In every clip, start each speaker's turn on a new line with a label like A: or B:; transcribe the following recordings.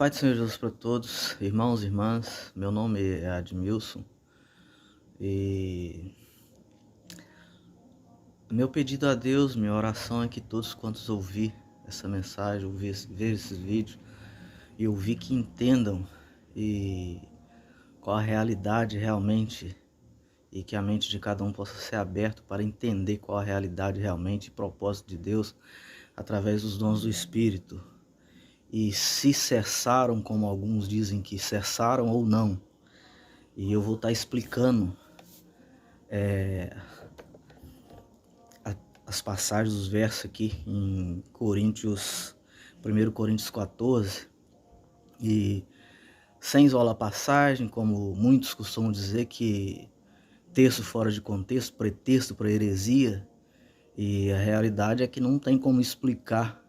A: Paz do Senhor Jesus para todos, irmãos e irmãs. Meu nome é Admilson e meu pedido a Deus, minha oração é que todos quantos ouvir essa mensagem, ver esses vídeos e ouvir que entendam e qual a realidade realmente e que a mente de cada um possa ser aberta para entender qual a realidade realmente e propósito de Deus através dos dons do Espírito. E se cessaram, como alguns dizem que cessaram ou não. E eu vou estar explicando as passagens dos versos aqui em Coríntios, 1 Coríntios 14. E sem isolar a passagem, como muitos costumam dizer que texto fora de contexto, pretexto para heresia. E a realidade é que não tem como explicar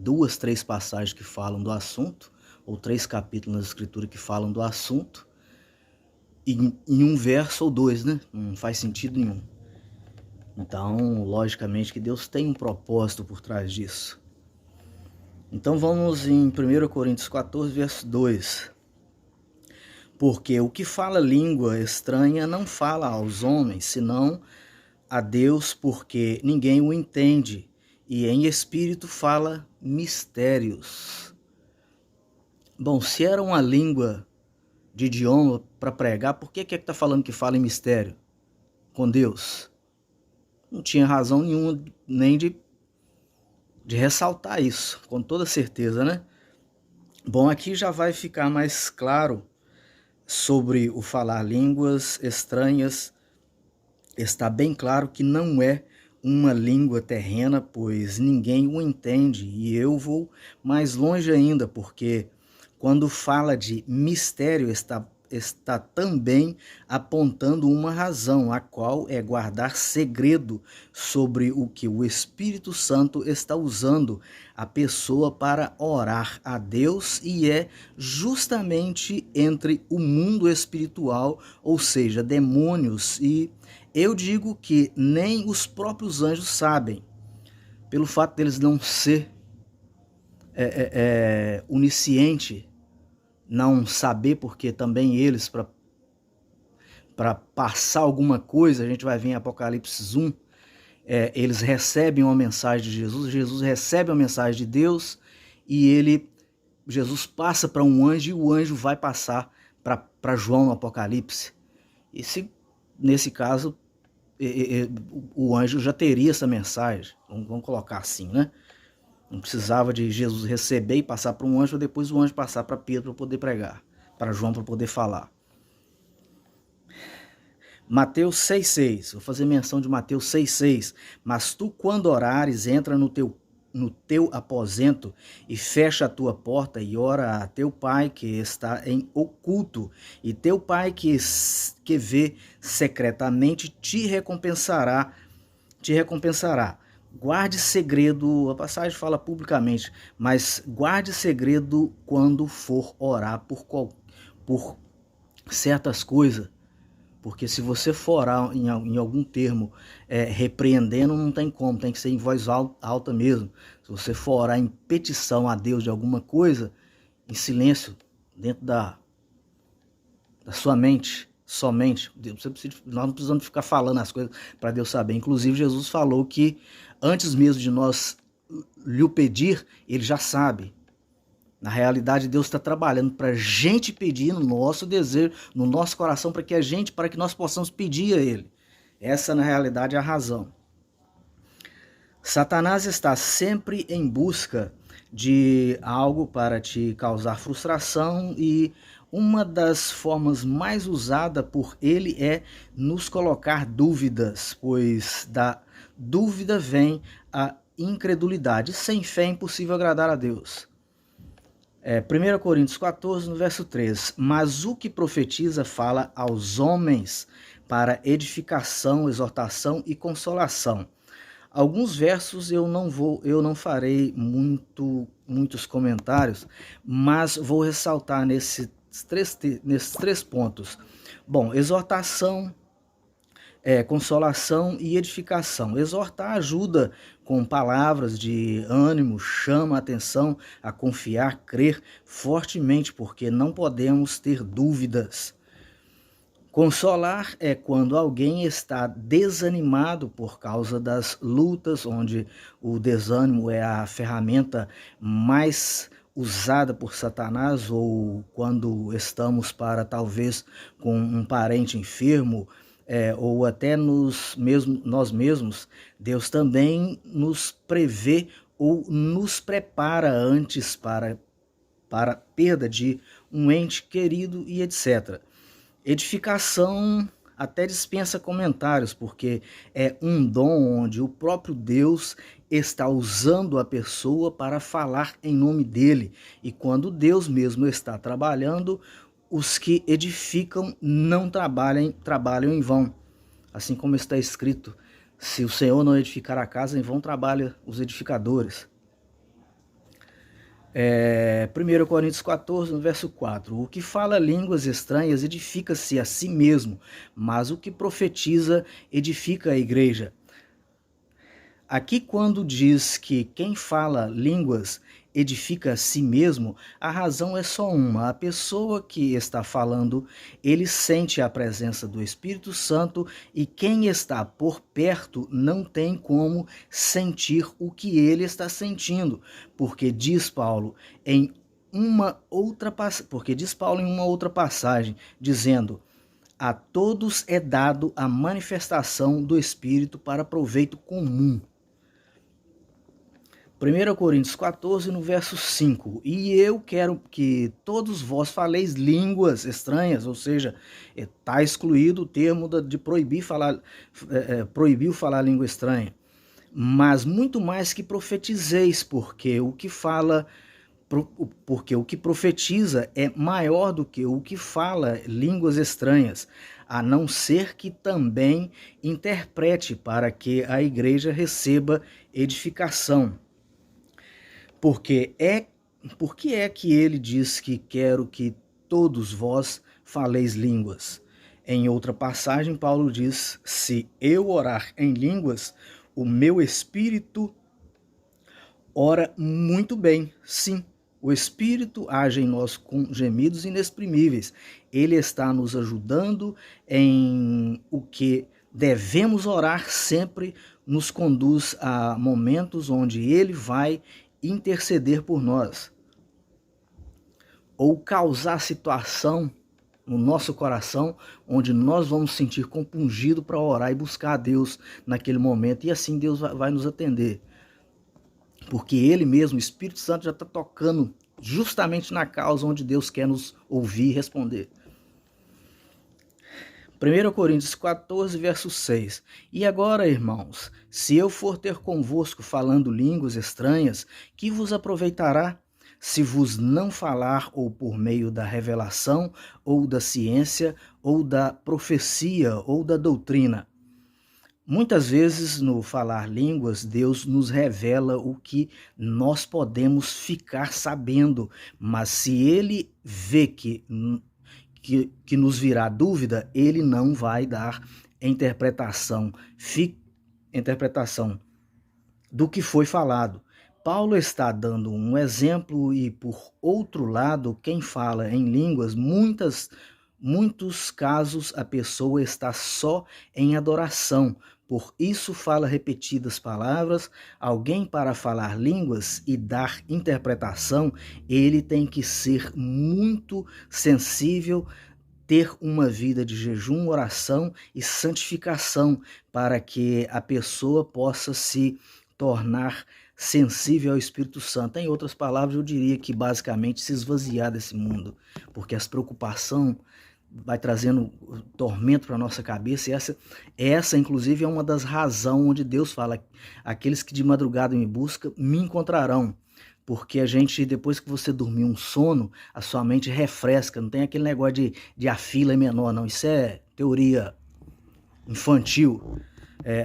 A: duas, três passagens que falam do assunto, ou 3 capítulos na escritura que falam do assunto, em um verso ou 2, né? Não faz sentido nenhum. Então, logicamente que Deus tem um propósito por trás disso. Então vamos em 1 Coríntios 14, verso 2. Porque o que fala língua estranha não fala aos homens, senão a Deus, porque ninguém o entende, e em espírito fala mistérios. Bom, se era uma língua de idioma para pregar, por que está falando que fala em mistério com Deus? Não tinha razão nenhuma nem de ressaltar isso, com toda certeza, né? Bom, aqui já vai ficar mais claro sobre o falar línguas estranhas. Está bem claro que não é uma língua terrena, pois ninguém o entende. E eu vou mais longe ainda, porque quando fala de mistério, está também apontando uma razão, a qual é guardar segredo sobre o que o Espírito Santo está usando a pessoa para orar a Deus, e é justamente entre o mundo espiritual, ou seja, demônios, e eu digo que nem os próprios anjos sabem, pelo fato deles não ser onisciente, não saber, porque também eles, para passar alguma coisa, a gente vai ver em Apocalipse 1, eles recebem uma mensagem de Jesus, Jesus recebe uma mensagem de Deus, e Jesus passa para um anjo, e o anjo vai passar para João no Apocalipse. E se, nesse caso, o anjo já teria essa mensagem, vamos colocar assim, né? Não precisava de Jesus receber e passar para um anjo, depois o anjo passar para Pedro para poder pregar, para João para poder falar. Mateus 6,6, vou fazer menção de Mateus 6,6. Mas tu, quando orares, entra no teu aposento e fecha a tua porta e ora a teu pai que está em oculto, e teu pai que vê secretamente te recompensará. Guarde segredo, a passagem fala publicamente, mas guarde segredo quando for orar por certas coisas, porque se você for orar em algum termo repreendendo, não tem como, tem que ser em voz alta mesmo. Se você for orar em petição a Deus de alguma coisa, em silêncio, dentro da sua mente, somente, nós não precisamos ficar falando as coisas para Deus saber. Inclusive Jesus falou que antes mesmo de nós lhe pedir, ele já sabe. Na realidade, Deus está trabalhando para a gente pedir no nosso desejo, no nosso coração, para que nós possamos pedir a Ele. Essa, na realidade, é a razão. Satanás está sempre em busca de algo para te causar frustração, e uma das formas mais usadas por ele é nos colocar dúvidas, pois da dúvida vem a incredulidade. Sem fé é impossível agradar a Deus. 1 Coríntios 14, no verso 3. Mas o que profetiza fala aos homens para edificação, exortação e consolação. Alguns versos eu não farei muitos comentários, mas vou ressaltar nesses três pontos. Bom, exortação consolação e edificação. Exortar ajuda com palavras de ânimo, chama a atenção a confiar, crer fortemente, porque não podemos ter dúvidas. Consolar é quando alguém está desanimado por causa das lutas, onde o desânimo é a ferramenta mais usada por Satanás, ou quando estamos talvez com um parente enfermo, ou até nós mesmos. Deus também nos prevê ou nos prepara antes para a perda de um ente querido e etc. Edificação até dispensa comentários, porque é um dom onde o próprio Deus está usando a pessoa para falar em nome dele. E quando Deus mesmo está trabalhando, os que edificam não trabalham em vão. Assim como está escrito, se o Senhor não edificar a casa, em vão trabalham os edificadores. 1 Coríntios 14, no verso 4. O que fala línguas estranhas edifica-se a si mesmo, mas o que profetiza edifica a igreja. Aqui, quando diz que quem fala línguas edifica a si mesmo, a razão é só uma. A pessoa que está falando, ele sente a presença do Espírito Santo, e quem está por perto não tem como sentir o que ele está sentindo, porque diz Paulo em uma outra passagem, dizendo: a todos é dado a manifestação do Espírito para proveito comum. 1 Coríntios 14, no verso 5. E eu quero que todos vós faleis línguas estranhas, ou seja, está excluído o termo de proibir proibiu falar língua estranha. Mas muito mais que profetizeis, porque o que profetiza é maior do que o que fala línguas estranhas, a não ser que também interprete para que a igreja receba edificação. Por que é que ele diz que quero que todos vós faleis línguas? Em outra passagem, Paulo diz: se eu orar em línguas, o meu espírito ora muito bem. Sim, o Espírito age em nós com gemidos inexprimíveis. Ele está nos ajudando em o que devemos orar, sempre nos conduz a momentos onde ele vai interceder por nós, ou causar situação no nosso coração onde nós vamos sentir compungido para orar e buscar a Deus naquele momento, e assim Deus vai nos atender, porque ele mesmo, o Espírito Santo, já está tocando justamente na causa onde Deus quer nos ouvir e responder. 1 Coríntios 14, verso 6. E agora, irmãos, se eu for ter convosco falando línguas estranhas, que vos aproveitará? Se vos não falar, ou por meio da revelação, ou da ciência, ou da profecia, ou da doutrina. Muitas vezes, no falar línguas, Deus nos revela o que nós podemos ficar sabendo, mas se ele vê que nos virá dúvida, ele não vai dar interpretação do que foi falado. Paulo está dando um exemplo, e por outro lado, quem fala em línguas, muitos casos a pessoa está só em adoração. Por isso fala repetidas palavras. Alguém, para falar línguas e dar interpretação, ele tem que ser muito sensível, ter uma vida de jejum, oração e santificação, para que a pessoa possa se tornar sensível ao Espírito Santo. Em outras palavras, eu diria que basicamente se esvaziar desse mundo, porque as preocupações vai trazendo tormento para a nossa cabeça, e essa inclusive é uma das razões onde Deus fala: aqueles que de madrugada me buscam, me encontrarão. Porque a gente, depois que você dormir um sono, a sua mente refresca, não tem aquele negócio de a fila é menor, não. Isso é teoria infantil.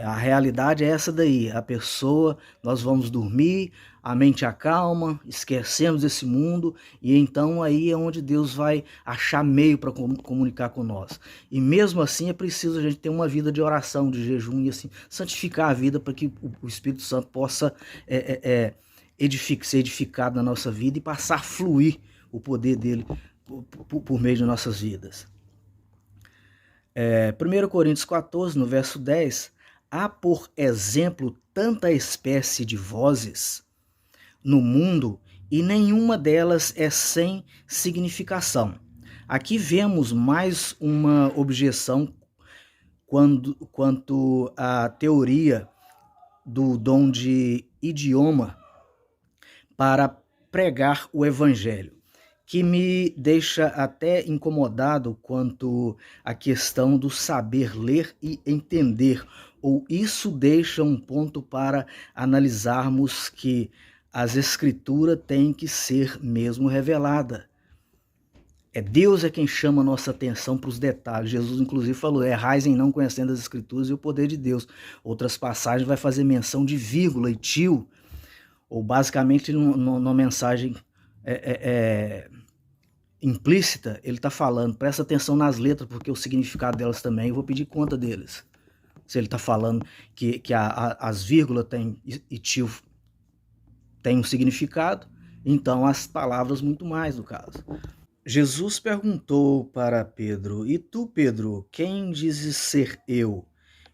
A: A realidade é essa daí, a pessoa, nós vamos dormir, a mente acalma, esquecemos esse mundo, e então aí é onde Deus vai achar meio para comunicar com nós. E mesmo assim é preciso a gente ter uma vida de oração, de jejum, e assim, santificar a vida para que o Espírito Santo possa ser edificado na nossa vida e passar a fluir o poder dele por meio de nossas vidas. 1 Coríntios 14, no verso 10, há por exemplo tanta espécie de vozes no mundo e nenhuma delas é sem significação. Aqui vemos mais uma objeção quanto à teoria do dom de idioma para pregar o evangelho, que me deixa até incomodado quanto à questão do saber ler e entender, ou isso deixa um ponto para analisarmos que as escrituras têm que ser mesmo revelada. Deus é quem chama a nossa atenção para os detalhes. Jesus inclusive falou, errais em não conhecendo as escrituras e o poder de Deus. Outras passagens vai fazer menção de vírgula e tio, ou basicamente numa mensagem implícita, ele está falando, presta atenção nas letras, porque o significado delas também, eu vou pedir conta deles. Se ele está falando que as vírgulas e tio tem um significado, então as palavras muito mais, no caso. Jesus perguntou para Pedro, e tu, Pedro, quem dizes ser eu?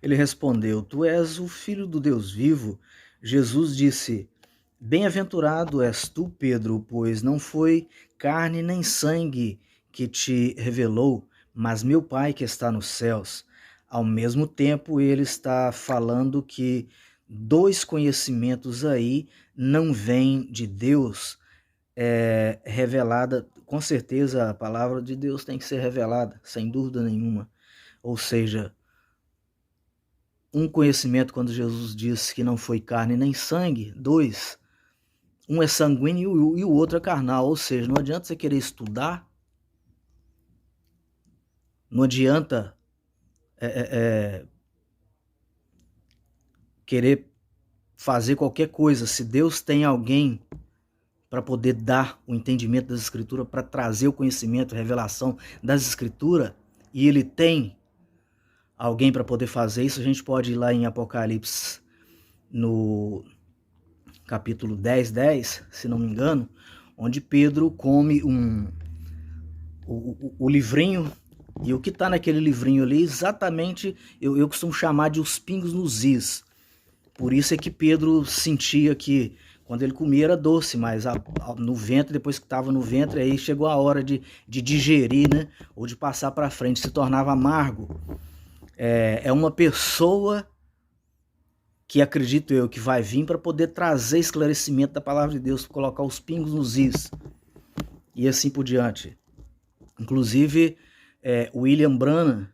A: Ele respondeu, tu és o Filho do Deus vivo. Jesus disse, bem-aventurado és tu, Pedro, pois não foi carne nem sangue que te revelou, mas meu Pai que está nos céus. Ao mesmo tempo, ele está falando que dois conhecimentos aí não vêm de Deus, revelada. Com certeza a palavra de Deus tem que ser revelada, sem dúvida nenhuma. Ou seja, um conhecimento, quando Jesus disse que não foi carne nem sangue, dois, um é sanguíneo e o outro é carnal, ou seja, não adianta você querer estudar, não adianta querer fazer qualquer coisa. Se Deus tem alguém para poder dar o entendimento das Escrituras, para trazer o conhecimento, a revelação das Escrituras, e ele tem alguém para poder fazer isso, a gente pode ir lá em Apocalipse, no capítulo 10, se não me engano, onde Pedro come o livrinho, e o que está naquele livrinho ali, exatamente, eu costumo chamar de os pingos nos is. Por isso é que Pedro sentia que quando ele comia era doce, mas no ventre, depois que estava no ventre, aí chegou a hora de digerir, né? Ou de passar para frente, se tornava amargo. É uma pessoa que, acredito eu, que vai vir para poder trazer esclarecimento da palavra de Deus, colocar os pingos nos is, e assim por diante. Inclusive, William Branham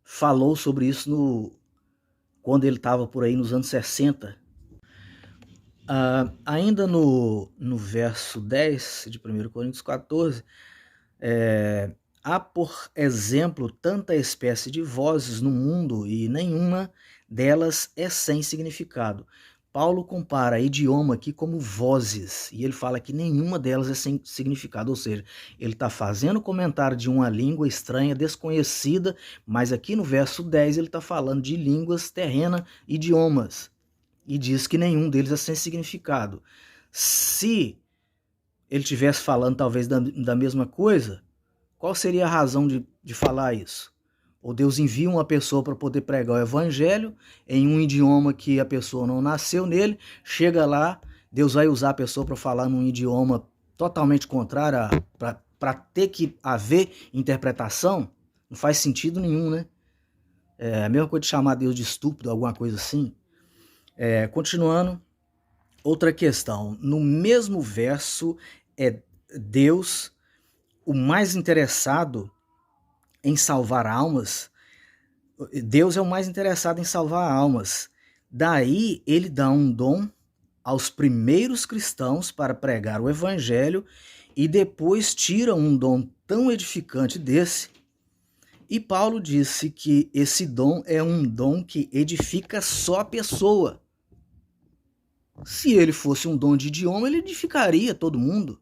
A: falou sobre isso quando ele estava por aí nos anos 60. Ainda no verso 10 de 1 Coríntios 14, há, por exemplo, tanta espécie de vozes no mundo e nenhuma delas é sem significado. Paulo compara idioma aqui como vozes, e ele fala que nenhuma delas é sem significado, ou seja, ele está fazendo comentário de uma língua estranha, desconhecida, mas aqui no verso 10 ele está falando de línguas terrenas, idiomas, e diz que nenhum deles é sem significado. Se ele estivesse falando talvez da mesma coisa, qual seria a razão de falar isso? Ou Deus envia uma pessoa para poder pregar o evangelho em um idioma que a pessoa não nasceu nele, chega lá, Deus vai usar a pessoa para falar num idioma totalmente contrário, para ter que haver interpretação? Não faz sentido nenhum, né? É a mesma coisa de chamar Deus de estúpido, alguma coisa assim. Continuando, outra questão. No mesmo verso, Deus o mais interessado em salvar almas. Deus é o mais interessado em salvar almas. Daí ele dá um dom aos primeiros cristãos para pregar o evangelho e depois tira um dom tão edificante desse E Paulo disse que esse dom é um dom que edifica só a pessoa. Se ele fosse um dom de idioma, ele edificaria todo mundo.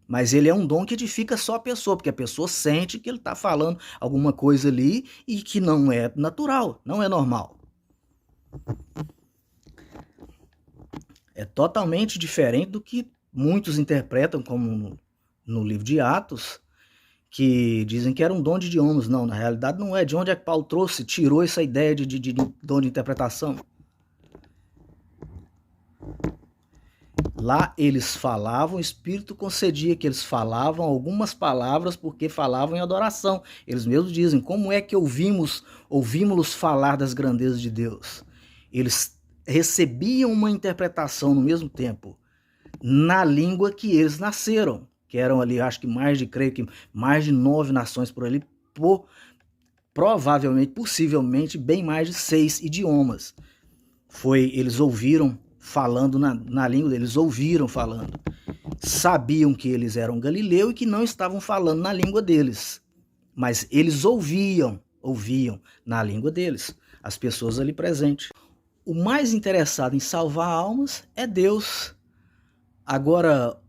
A: Mas ele é um dom que edifica só a pessoa, porque a pessoa sente que ele está falando alguma coisa ali e que não é natural, não é normal. É totalmente diferente do que muitos interpretam, como no livro de Atos, que dizem que era um dom de idiomas. Não, na realidade não é. De onde é que Paulo tirou essa ideia de dom de interpretação? Lá eles falavam, o Espírito concedia que eles falavam algumas palavras porque falavam em adoração. Eles mesmos dizem, como é que ouvimos-los falar das grandezas de Deus? Eles recebiam uma interpretação no mesmo tempo, na língua que eles nasceram, que eram ali, acho que creio que mais de 9 nações por ali, provavelmente, possivelmente, bem mais de 6 idiomas. Eles ouviram falando na língua deles, ouviram falando. Sabiam que eles eram galileu e que não estavam falando na língua deles. Mas eles ouviam na língua deles, as pessoas ali presentes. O mais interessado em salvar almas é Deus. Agora,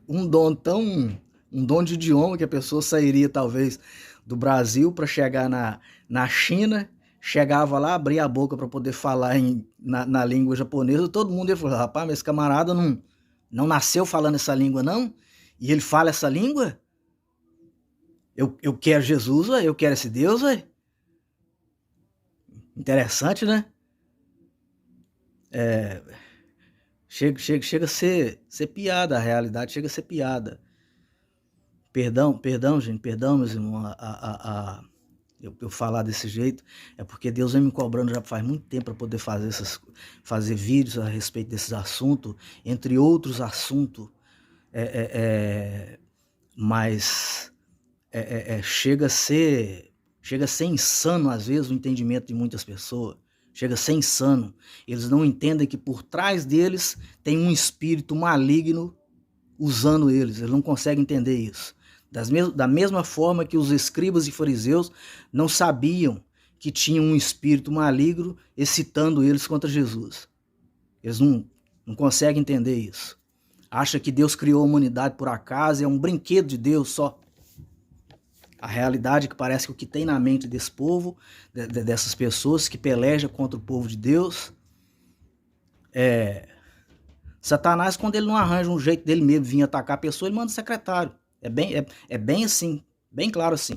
A: um dom de idioma que a pessoa sairia talvez do Brasil para chegar na China, chegava lá, abria a boca para poder falar na língua japonesa, todo mundo ia falar, rapaz, mas esse camarada não nasceu falando essa língua não? E ele fala essa língua? Eu quero Jesus, ué, eu quero esse Deus, ué. Interessante, né? Chega a ser piada, a realidade chega a ser piada. Perdão, gente, perdão, meus irmãos, eu falar desse jeito, é porque Deus vem me cobrando já faz muito tempo para poder fazer vídeos a respeito desses assuntos, entre outros assuntos, mas chega a ser insano às vezes o entendimento de muitas pessoas. Chega a ser insano. Eles não entendem que por trás deles tem um espírito maligno usando eles. Eles não conseguem entender isso. Da mesma forma que os escribas e fariseus não sabiam que tinha um espírito maligno excitando eles contra Jesus. Eles não conseguem entender isso. Acha que Deus criou a humanidade por acaso, é um brinquedo de Deus só. A realidade é que parece que o que tem na mente desse povo, dessas pessoas que pelejam contra o povo de Deus, Satanás, quando ele não arranja um jeito dele mesmo vir atacar a pessoa, ele manda o secretário. É bem assim, bem claro assim.